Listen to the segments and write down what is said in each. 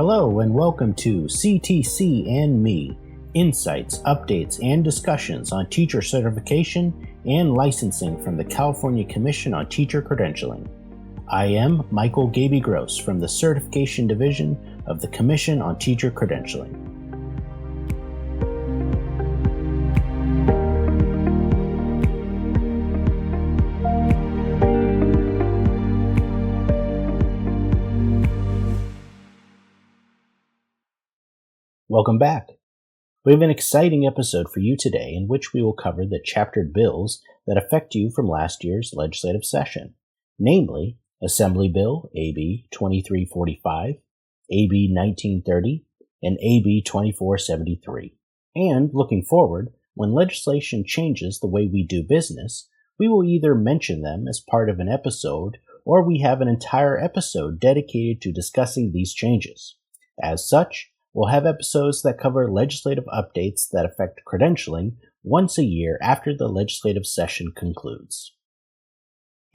Hello and welcome to CTC and ME, insights, updates, and discussions on teacher certification and licensing from the California Commission on Teacher Credentialing. I am Michael Gaby-Gross from the Certification Division of the Commission on Teacher Credentialing. Welcome back. We have an exciting episode for you today in which we will cover the chaptered bills that affect you from last year's legislative session, namely Assembly Bill AB 2345, AB 1930, and AB 2473. And looking forward, when legislation changes the way we do business, we will either mention them as part of an episode or we have an entire episode dedicated to discussing these changes. As such, we'll have episodes that cover legislative updates that affect credentialing once a year after the legislative session concludes.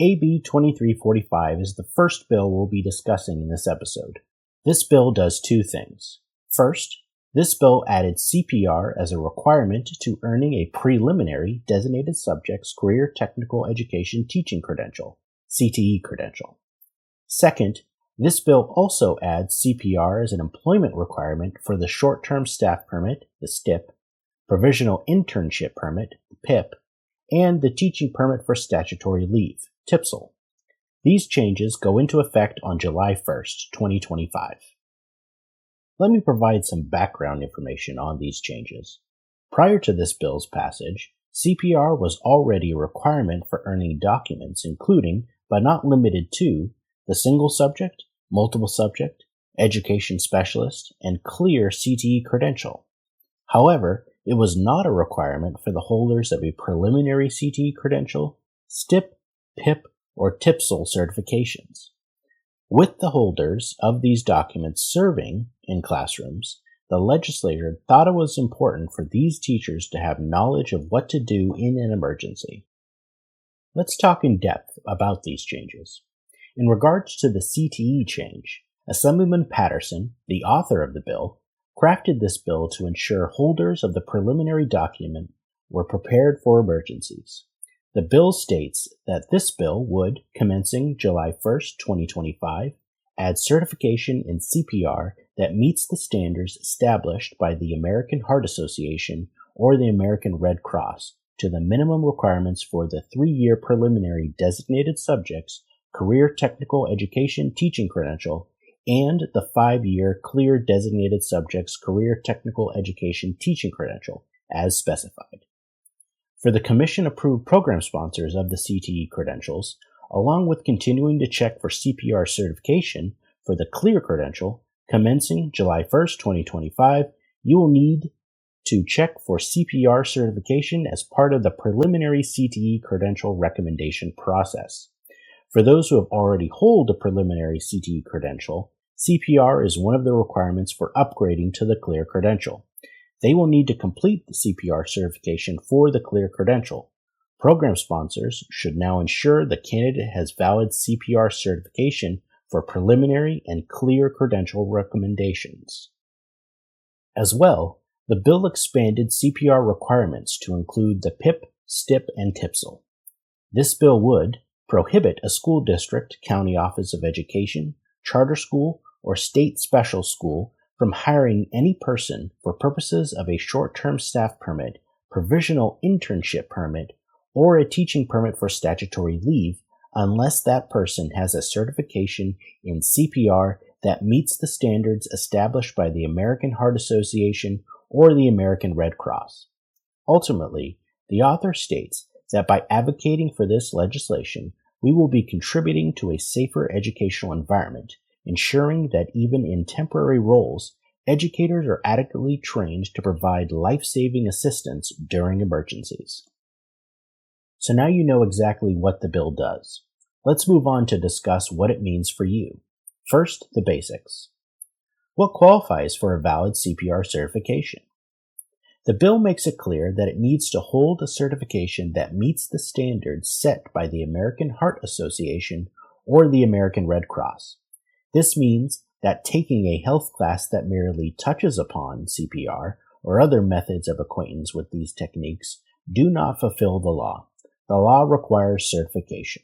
AB 2345 is the first bill we'll be discussing in this episode. This bill does two things. First, this bill added CPR as a requirement to earning a preliminary Designated Subjects Career Technical Education Teaching Credential, CTE credential. Second, this bill also adds CPR as an employment requirement for the Short-Term Staff Permit, the STIP, Provisional Internship Permit, the PIP, and the Teaching Permit for Statutory Leave, TPSL. These changes go into effect on July 1st, 2025. Let me provide some background information on these changes. Prior to this bill's passage, CPR was already a requirement for earning documents including, but not limited to, the Single Subject, Multiple Subject, Education Specialist, and Clear CTE credential. However, it was not a requirement for the holders of a preliminary CTE credential, STIP, PIP, or TPSL certifications. With the holders of these documents serving in classrooms, the legislature thought it was important for these teachers to have knowledge of what to do in an emergency. Let's talk in depth about these changes. In regards to the CTE change, Assemblyman Patterson, the author of the bill, crafted this bill to ensure holders of the preliminary document were prepared for emergencies. The bill states that this bill would, commencing July 1st, 2025, add certification in CPR that meets the standards established by the American Heart Association or the American Red Cross to the minimum requirements for the 3-year preliminary Designated Subjects Career Technical Education Teaching Credential and the 5-year Clear Designated Subjects Career Technical Education Teaching Credential, as specified. For the Commission-approved program sponsors of the CTE credentials, along with continuing to check for CPR certification for the Clear credential, commencing July 1st, 2025, you will need to check for CPR certification as part of the preliminary CTE credential recommendation process. For those who have already hold a preliminary CTE credential, CPR is one of the requirements for upgrading to the Clear credential. They will need to complete the CPR certification for the Clear credential. Program sponsors should now ensure the candidate has valid CPR certification for preliminary and Clear credential recommendations. As well, the bill expanded CPR requirements to include the PIP, STIP, and TPSL. This bill would prohibit a school district, county office of education, charter school, or state special school from hiring any person for purposes of a short-term staff permit, provisional internship permit, or a teaching permit for statutory leave unless that person has a certification in CPR that meets the standards established by the American Heart Association or the American Red Cross. Ultimately, the author states that by advocating for this legislation, we will be contributing to a safer educational environment, ensuring that even in temporary roles, educators are adequately trained to provide life-saving assistance during emergencies. So now you know exactly what the bill does. Let's move on to discuss what it means for you. First, the basics. What qualifies for a valid CPR certification? The bill makes it clear that it needs to hold a certification that meets the standards set by the American Heart Association or the American Red Cross. This means that taking a health class that merely touches upon CPR or other methods of acquaintance with these techniques do not fulfill the law. The law requires certification.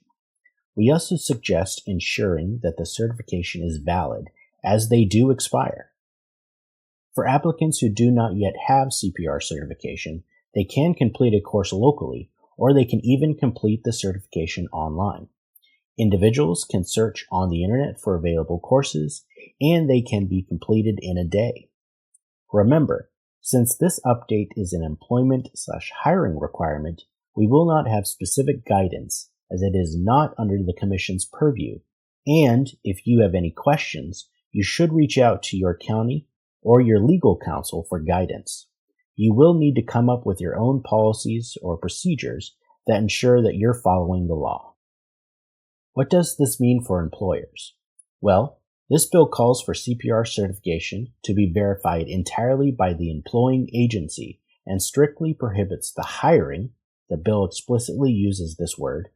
We also suggest ensuring that the certification is valid, as they do expire. For applicants who do not yet have CPR certification, they can complete a course locally, or they can even complete the certification online. Individuals can search on the internet for available courses, and they can be completed in a day. Remember, since this update is an employment/hiring requirement, we will not have specific guidance, as it is not under the Commission's purview, and if you have any questions, you should reach out to your county or your legal counsel for guidance. You will need to come up with your own policies or procedures that ensure that you're following the law. What does this mean for employers? Well, this bill calls for CPR certification to be verified entirely by the employing agency and strictly prohibits the hiring, the bill explicitly uses this word,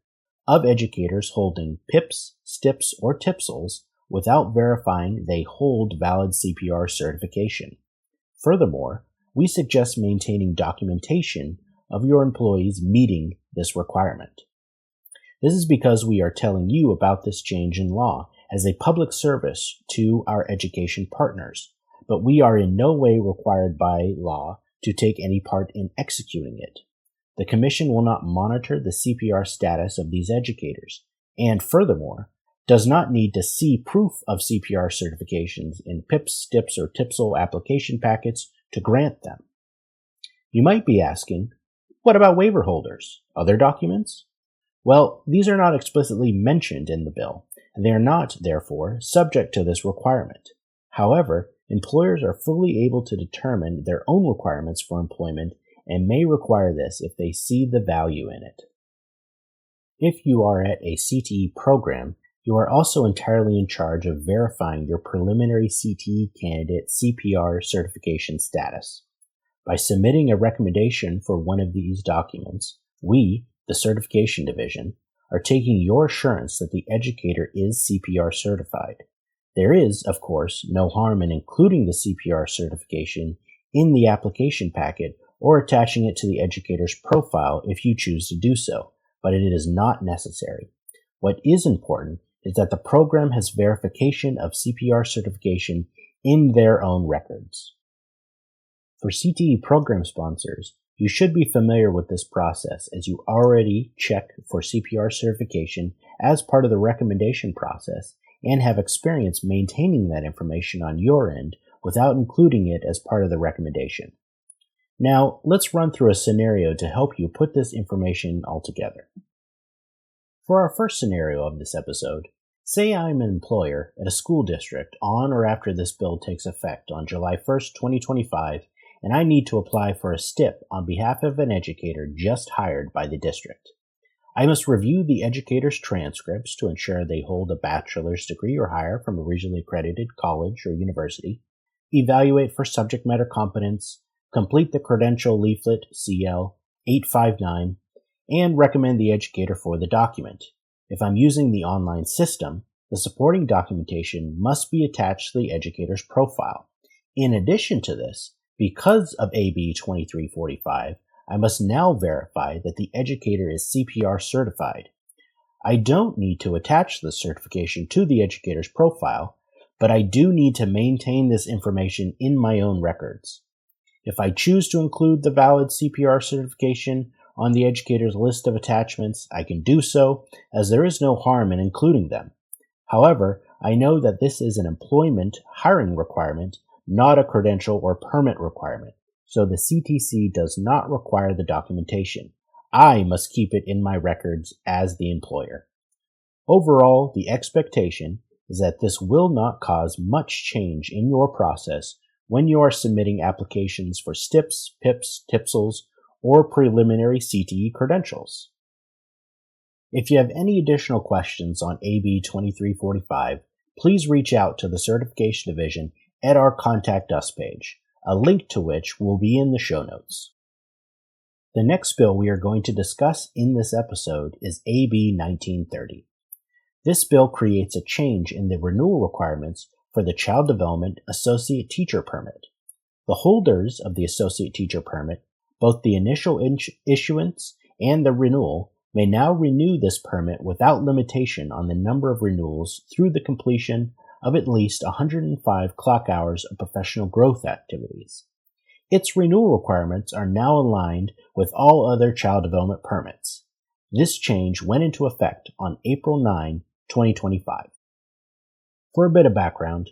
of educators holding PIPs, STIPs, or TIPSLs without verifying they hold valid CPR certification. Furthermore, we suggest maintaining documentation of your employees meeting this requirement. This is because we are telling you about this change in law as a public service to our education partners, but we are in no way required by law to take any part in executing it. The Commission will not monitor the CPR status of these educators, and furthermore, does not need to see proof of CPR certifications in PIPs, STIPs, or TIPSL application packets to grant them. You might be asking, what about waiver holders? Other documents? Well, these are not explicitly mentioned in the bill, and they are not, therefore, subject to this requirement. However, employers are fully able to determine their own requirements for employment and may require this if they see the value in it. If you are at a CTE program, you are also entirely in charge of verifying your preliminary CTE candidate CPR certification status. By submitting a recommendation for one of these documents, we, the Certification Division, are taking your assurance that the educator is CPR certified. There is, of course, no harm in including the CPR certification in the application packet or attaching it to the educator's profile if you choose to do so, but it is not necessary. What is important is that the program has verification of CPR certification in their own records. For CTE program sponsors, you should be familiar with this process as you already check for CPR certification as part of the recommendation process and have experience maintaining that information on your end without including it as part of the recommendation. Now, let's run through a scenario to help you put this information all together. For our first scenario of this episode, say I'm an employer at a school district on or after this bill takes effect on July 1st, 2025, and I need to apply for a STIP on behalf of an educator just hired by the district. I must review the educator's transcripts to ensure they hold a bachelor's degree or higher from a regionally accredited college or university, evaluate for subject matter competence, complete the credential leaflet CL 859, and recommend the educator for the document. If I'm using the online system, the supporting documentation must be attached to the educator's profile. In addition to this, because of AB 2345, I must now verify that the educator is CPR certified. I don't need to attach the certification to the educator's profile, but I do need to maintain this information in my own records. If I choose to include the valid CPR certification on the educator's list of attachments, I can do so, as there is no harm in including them. However, I know that this is an employment hiring requirement, not a credential or permit requirement, so the CTC does not require the documentation. I must keep it in my records as the employer. Overall, the expectation is that this will not cause much change in your process when you are submitting applications for STIPs, PIPs, TIPSLs, or preliminary CTE credentials. If you have any additional questions on AB 2345, please reach out to the Certification Division at our Contact Us page, a link to which will be in the show notes. The next bill we are going to discuss in this episode is AB 1930. This bill creates a change in the renewal requirements for the Child Development Associate Teacher Permit. The holders of the Associate Teacher Permit, both the initial issuance and the renewal, may now renew this permit without limitation on the number of renewals through the completion of at least 105 clock hours of professional growth activities. Its renewal requirements are now aligned with all other child development permits. This change went into effect on April 9, 2025. For a bit of background,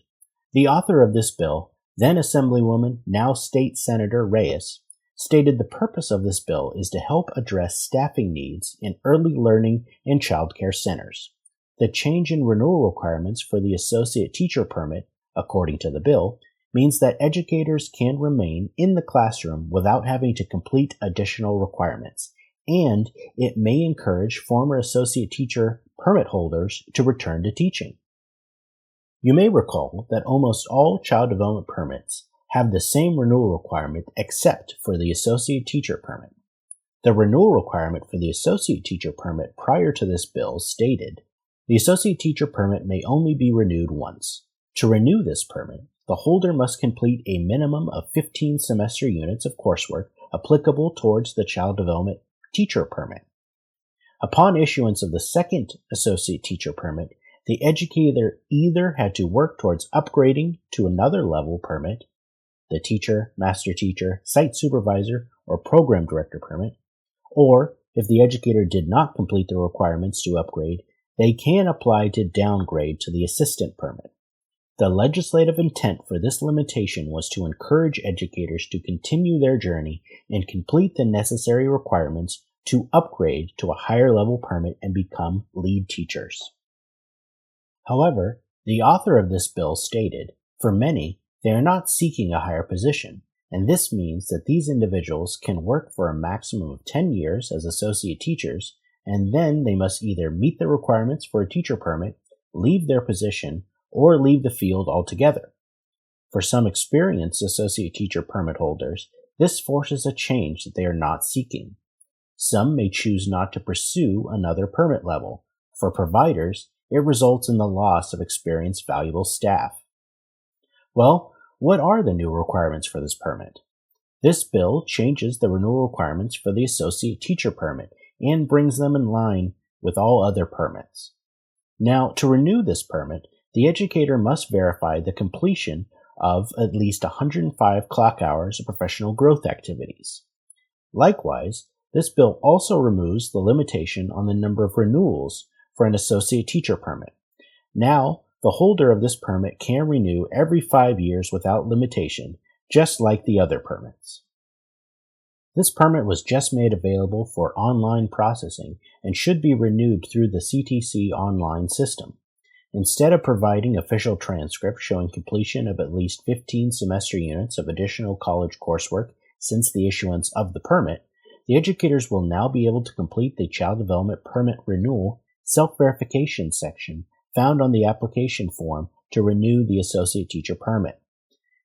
the author of this bill, then Assemblywoman, now State Senator Reyes, stated the purpose of this bill is to help address staffing needs in early learning and child care centers. The change in renewal requirements for the Associate Teacher Permit, according to the bill, means that educators can remain in the classroom without having to complete additional requirements, and it may encourage former Associate Teacher Permit holders to return to teaching. You may recall that almost all child development permits have the same renewal requirement except for the Associate Teacher Permit. The renewal requirement for the Associate Teacher Permit prior to this bill stated, the Associate Teacher Permit may only be renewed once. To renew this permit, the holder must complete a minimum of 15 semester units of coursework applicable towards the Child Development Teacher Permit. Upon issuance of the second Associate Teacher Permit, the educator either had to work towards upgrading to another level permit, the Teacher, Master Teacher, Site Supervisor, or Program Director Permit, or if the educator did not complete the requirements to upgrade, they can apply to downgrade to the Assistant Permit. The legislative intent for this limitation was to encourage educators to continue their journey and complete the necessary requirements to upgrade to a higher level permit and become lead teachers. However, the author of this bill stated, for many, they are not seeking a higher position, and this means that these individuals can work for a maximum of 10 years as associate teachers, and then they must either meet the requirements for a teacher permit, leave their position, or leave the field altogether. For some experienced associate teacher permit holders, this forces a change that they are not seeking. Some may choose not to pursue another permit level. For providers, it results in the loss of experienced, valuable staff. Well, what are the new requirements for this permit? This bill changes the renewal requirements for the associate teacher permit and brings them in line with all other permits. Now, to renew this permit, the educator must verify the completion of at least 105 clock hours of professional growth activities. Likewise, this bill also removes the limitation on the number of renewals for an associate teacher permit. Now, the holder of this permit can renew every 5 years without limitation, just like the other permits. This permit was just made available for online processing and should be renewed through the CTC online system. Instead of providing official transcripts showing completion of at least 15 semester units of additional college coursework since the issuance of the permit, the educators will now be able to complete the Child Development Permit Renewal self-verification section found on the application form to renew the Associate Teacher Permit.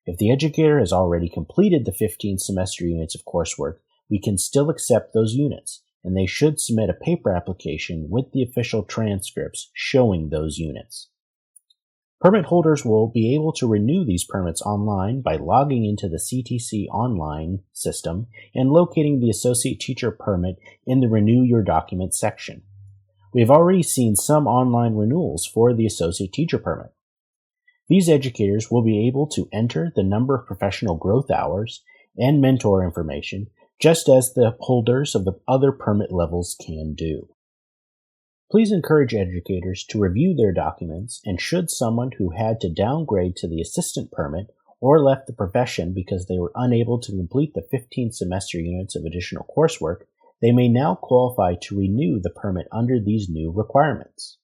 If the educator has already completed the 15 semester units of coursework, we can still accept those units, and they should submit a paper application with the official transcripts showing those units. Permit holders will be able to renew these permits online by logging into the CTC online system and locating the Associate Teacher Permit in the Renew Your Document section. We have already seen some online renewals for the Associate Teacher Permit. These educators will be able to enter the number of professional growth hours and mentor information just as the holders of the other permit levels can do. Please encourage educators to review their documents, and should someone who had to downgrade to the assistant permit or left the profession because they were unable to complete the 15 semester units of additional coursework, they may now qualify to renew the permit under these new requirements.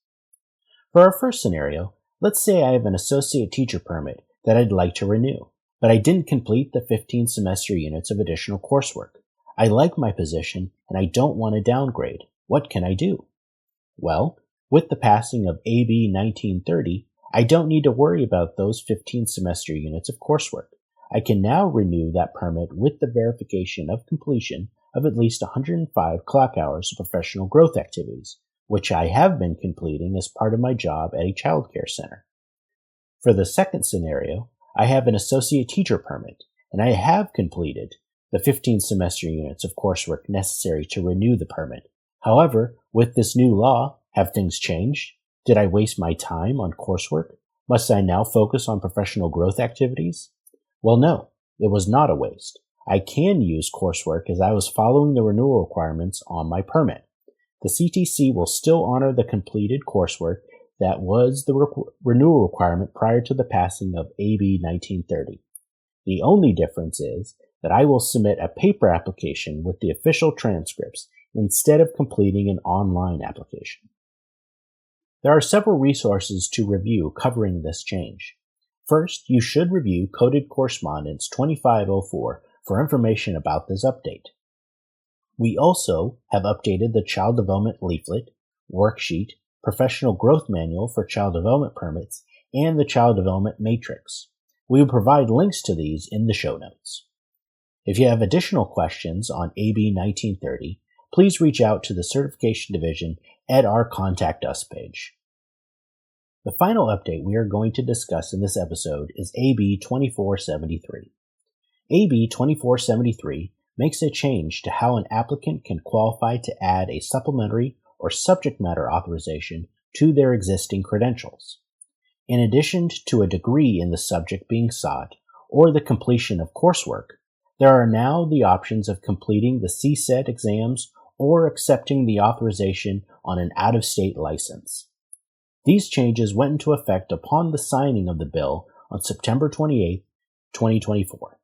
For our first scenario, let's say I have an associate teacher permit that I'd like to renew, but I didn't complete the 15 semester units of additional coursework. I like my position and I don't want to downgrade. What can I do? Well, with the passing of AB 1930, I don't need to worry about those 15 semester units of coursework. I can now renew that permit with the verification of completion of at least 105 clock hours of professional growth activities, which I have been completing as part of my job at a child care center. For the second scenario, I have an associate teacher permit, and I have completed the 15 semester units of coursework necessary to renew the permit. However, with this new law, have things changed? Did I waste my time on coursework? Must I now focus on professional growth activities? Well, no, it was not a waste. I can use coursework as I was following the renewal requirements on my permit. The CTC will still honor the completed coursework that was the renewal requirement prior to the passing of AB 1930. The only difference is that I will submit a paper application with the official transcripts instead of completing an online application. There are several resources to review covering this change. First, you should review Coded Correspondence 2504 for information about this update. We also have updated the Child Development Leaflet, Worksheet, Professional Growth Manual for Child Development Permits, and the Child Development Matrix. We will provide links to these in the show notes. If you have additional questions on AB 1930, please reach out to the Certification Division at our Contact Us page. The final update we are going to discuss in this episode is AB 2473. AB 2473 makes a change to how an applicant can qualify to add a supplementary or subject matter authorization to their existing credentials. In addition to a degree in the subject being sought or the completion of coursework, there are now the options of completing the CSET exams or accepting the authorization on an out-of-state license. These changes went into effect upon the signing of the bill on September 28, 2024.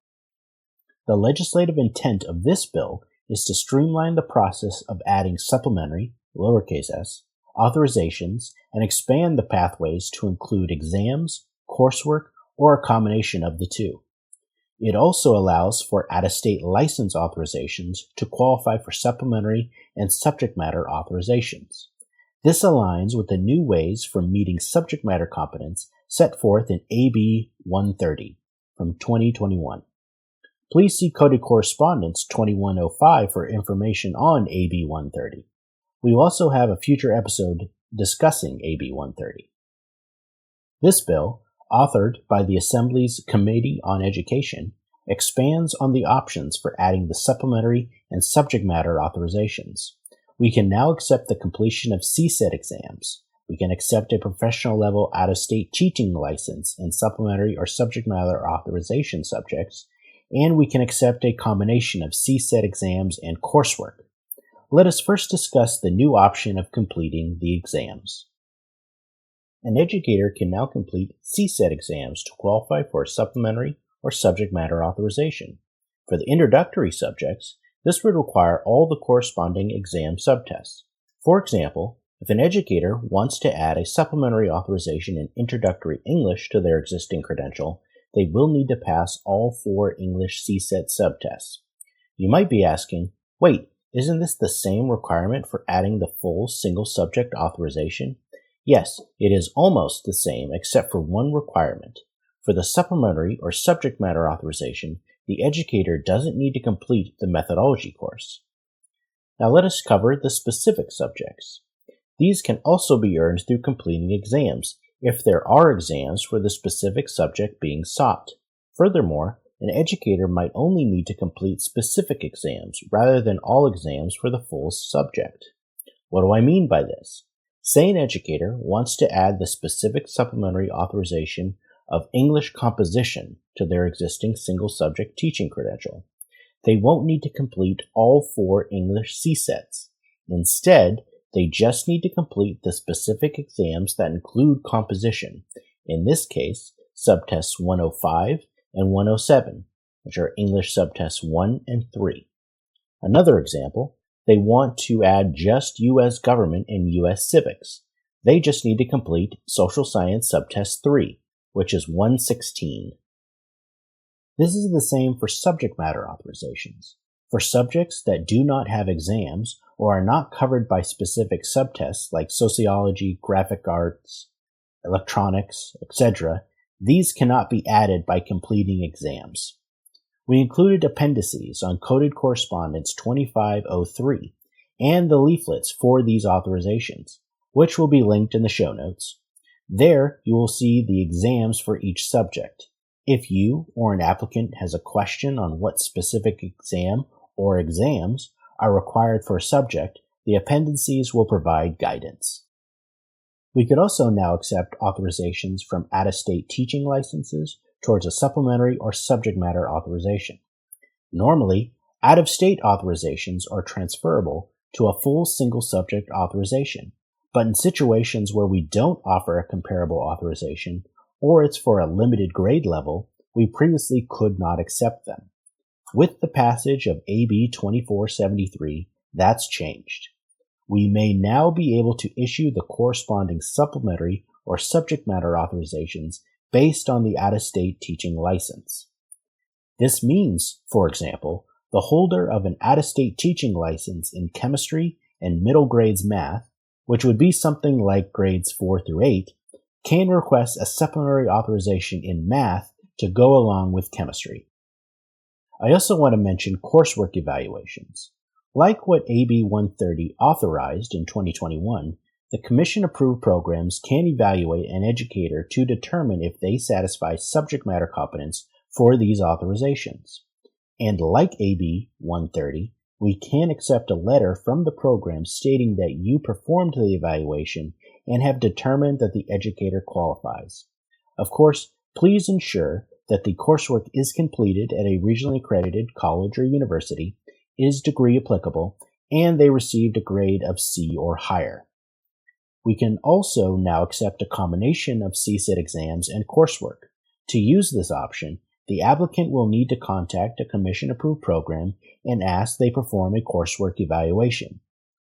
The legislative intent of this bill is to streamline the process of adding supplementary, lowercase s, authorizations and expand the pathways to include exams, coursework, or a combination of the two. It also allows for out-of-state license authorizations to qualify for supplementary and subject matter authorizations. This aligns with the new ways for meeting subject matter competence set forth in AB 130 from 2021. Please see Coded Correspondence 2105 for information on AB 130. We will also have a future episode discussing AB 130. This bill, authored by the Assembly's Committee on Education, expands on the options for adding the supplementary and subject matter authorizations. We can now accept the completion of CSET exams. We can accept a professional level out-of-state teaching license in supplementary or subject matter authorization subjects, and we can accept a combination of CSET exams and coursework. Let us first discuss the new option of completing the exams. An educator can now complete CSET exams to qualify for a supplementary or subject matter authorization. For the introductory subjects, this would require all the corresponding exam subtests. For example, if an educator wants to add a supplementary authorization in introductory English to their existing credential, they will need to pass all 4 English CSET subtests. You might be asking, wait, isn't this the same requirement for adding the full single subject authorization? Yes, it is almost the same except for one requirement. For the supplementary or subject matter authorization, the educator doesn't need to complete the methodology course. Now let us cover the specific subjects. These can also be earned through completing exams, if there are exams for the specific subject being sought. Furthermore, an educator might only need to complete specific exams rather than all exams for the full subject. What do I mean by this? Say an educator wants to add the specific supplementary authorization of English composition to their existing single subject teaching credential. They won't need to complete all 4 English CSETs. Instead, they just need to complete the specific exams that include composition, in this case, subtests 105 and 107, which are English subtests 1 and 3. Another example, they want to add just U.S. government and U.S. civics. They just need to complete social science subtest 3, which is 116. This is the same for subject matter authorizations. For subjects that do not have exams or are not covered by specific subtests like sociology, graphic arts, electronics, etc., these cannot be added by completing exams. We included appendices on Coded Correspondence 2503 and the leaflets for these authorizations, which will be linked in the show notes. There, you will see the exams for each subject. If you or an applicant has a question on what specific exam or exams are required for a subject, the appendices will provide guidance. We could also now accept authorizations from out-of-state teaching licenses towards a supplementary or subject matter authorization. Normally, out-of-state authorizations are transferable to a full single subject authorization, but in situations where we don't offer a comparable authorization, or it's for a limited grade level, we previously could not accept them. With the passage of AB 2473, that's changed. We may now be able to issue the corresponding supplementary or subject matter authorizations based on the out-of-state teaching license. This means, for example, the holder of an out-of-state teaching license in chemistry and middle grades math, which would be something like grades 4 through 8, can request a supplementary authorization in math to go along with chemistry. I also want to mention coursework evaluations. Like what AB 130 authorized in 2021, the Commission-approved programs can evaluate an educator to determine if they satisfy subject matter competence for these authorizations. And like AB 130, we can accept a letter from the program stating that you performed the evaluation and have determined that the educator qualifies. Of course, please ensure that the coursework is completed at a regionally accredited college or university, is degree applicable, and they received a grade of C or higher. We can also now accept a combination of CSIT exams and coursework. To use this option, the applicant will need to contact a Commission-approved program and ask they perform a coursework evaluation.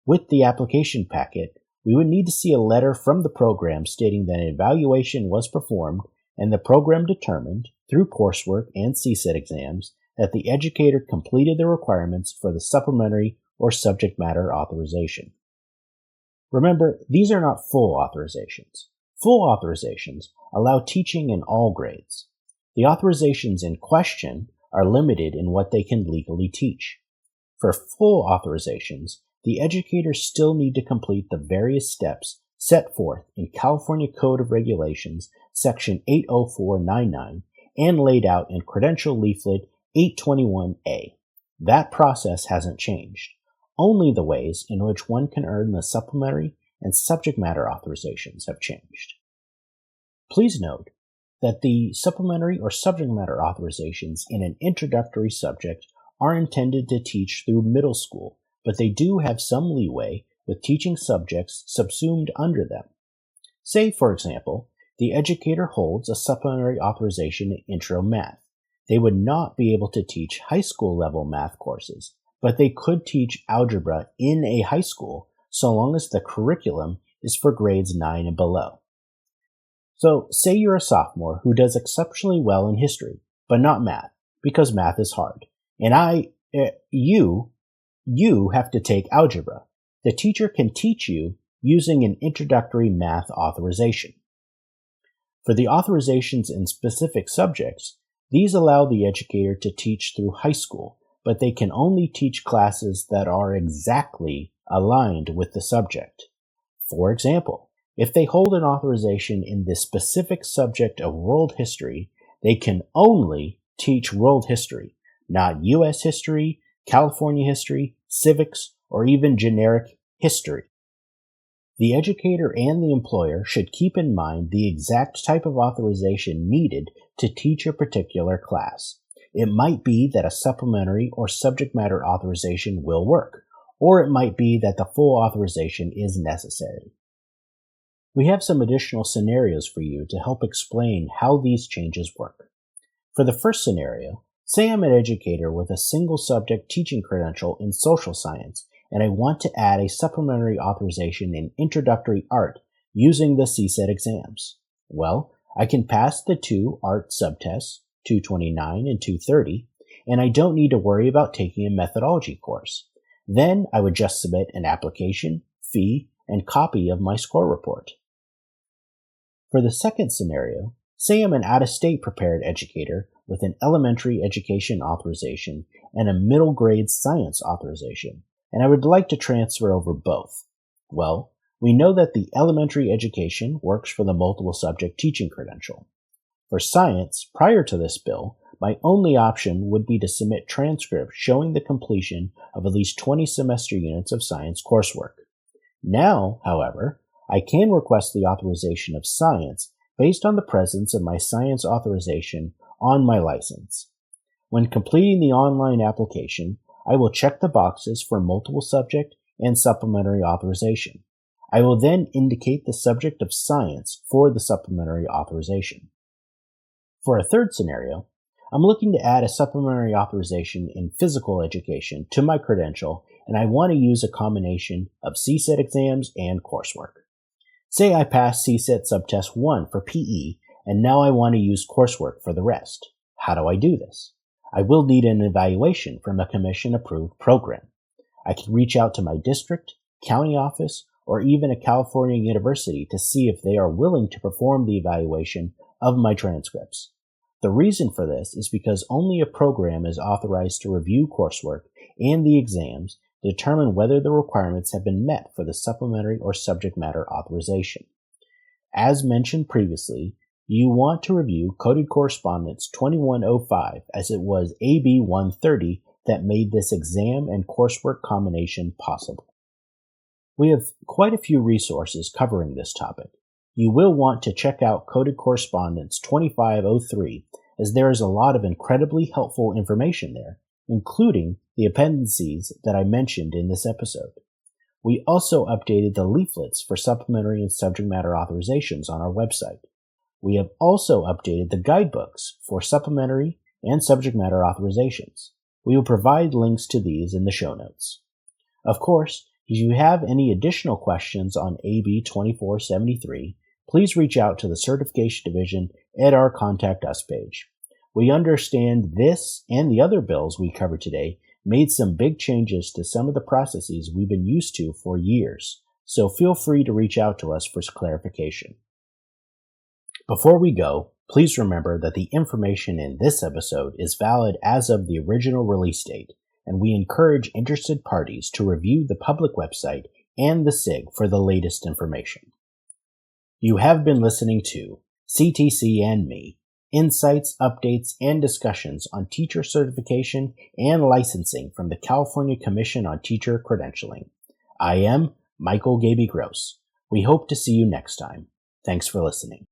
With the application packet, we would need to see a letter from the program stating that an evaluation was performed and the program determined, through coursework and CSIT exams, that the educator completed the requirements for the supplementary or subject matter authorization. Remember, these are not full authorizations. Full authorizations allow teaching in all grades. The authorizations in question are limited in what they can legally teach. For full authorizations, the educators still need to complete the various steps set forth in California Code of Regulations, Section 80499, and laid out in Credential Leaflet 821A. That process hasn't changed. Only the ways in which one can earn the supplementary and subject matter authorizations have changed. Please note that the supplementary or subject matter authorizations in an introductory subject are intended to teach through middle school, but they do have some leeway with teaching subjects subsumed under them. Say, for example, the educator holds a supplementary authorization in Intro Math. They would not be able to teach high school level math courses, but they could teach algebra in a high school so long as the curriculum is for grades 9 and below. So, say you're a sophomore who does exceptionally well in history, but not math, because math is hard. And you have to take algebra. The teacher can teach you using an introductory math authorization. For the authorizations in specific subjects, these allow the educator to teach through high school, but they can only teach classes that are exactly aligned with the subject. For example, if they hold an authorization in the specific subject of world history, they can only teach world history, not U.S. history, California history, civics, or even generic history. The educator and the employer should keep in mind the exact type of authorization needed to teach a particular class. It might be that a supplementary or subject matter authorization will work, or it might be that the full authorization is necessary. We have some additional scenarios for you to help explain how these changes work. For the first scenario, say I'm an educator with a single subject teaching credential in social science, and I want to add a supplementary authorization in introductory art using the CSIT exams. Well, I can pass the two art subtests, 229 and 230, and I don't need to worry about taking a methodology course. Then I would just submit an application, fee, and copy of my score report. For the second scenario, say I'm an out-of-state prepared educator with an elementary education authorization and a middle grade science authorization, and I would like to transfer over both. Well, We know that the elementary education works for the multiple subject teaching credential. For science, prior to this bill, my only option would be to submit transcripts showing the completion of at least 20 semester units of science coursework. Now, however, I can request the authorization of science based on the presence of my science authorization on my license. When completing the online application, I will check the boxes for multiple subject and supplementary authorization. I will then indicate the subject of science for the supplementary authorization. For a third scenario, I'm looking to add a supplementary authorization in physical education to my credential, and I want to use a combination of CSET exams and coursework. Say I passed CSET Subtest 1 for PE, and now I want to use coursework for the rest. How do I do this? I will need an evaluation from a commission-approved program. I can reach out to my district, county office, or even a California university to see if they are willing to perform the evaluation of my transcripts. The reason for this is because only a program is authorized to review coursework and the exams to determine whether the requirements have been met for the supplementary or subject matter authorization. As mentioned previously, you want to review Coded Correspondence 2105 as it was AB 130 that made this exam and coursework combination possible. We have quite a few resources covering this topic. You will want to check out Coded Correspondence 2503 as there is a lot of incredibly helpful information there, including the appendices that I mentioned in this episode. We also updated the leaflets for supplementary and subject matter authorizations on our website. We have also updated the guidebooks for supplementary and subject matter authorizations. We will provide links to these in the show notes. Of course, if you have any additional questions on AB 2473, please reach out to the Certification Division at our Contact Us page. We understand this and the other bills we covered today made some big changes to some of the processes we've been used to for years, so feel free to reach out to us for clarification. Before we go, please remember that the information in this episode is valid as of the original release date, and we encourage interested parties to review the public website and the SIG for the latest information. You have been listening to CTC and ME, insights, updates, and discussions on teacher certification and licensing from the California Commission on Teacher Credentialing. I am Michael Gaby Gross. We hope to see you next time. Thanks for listening.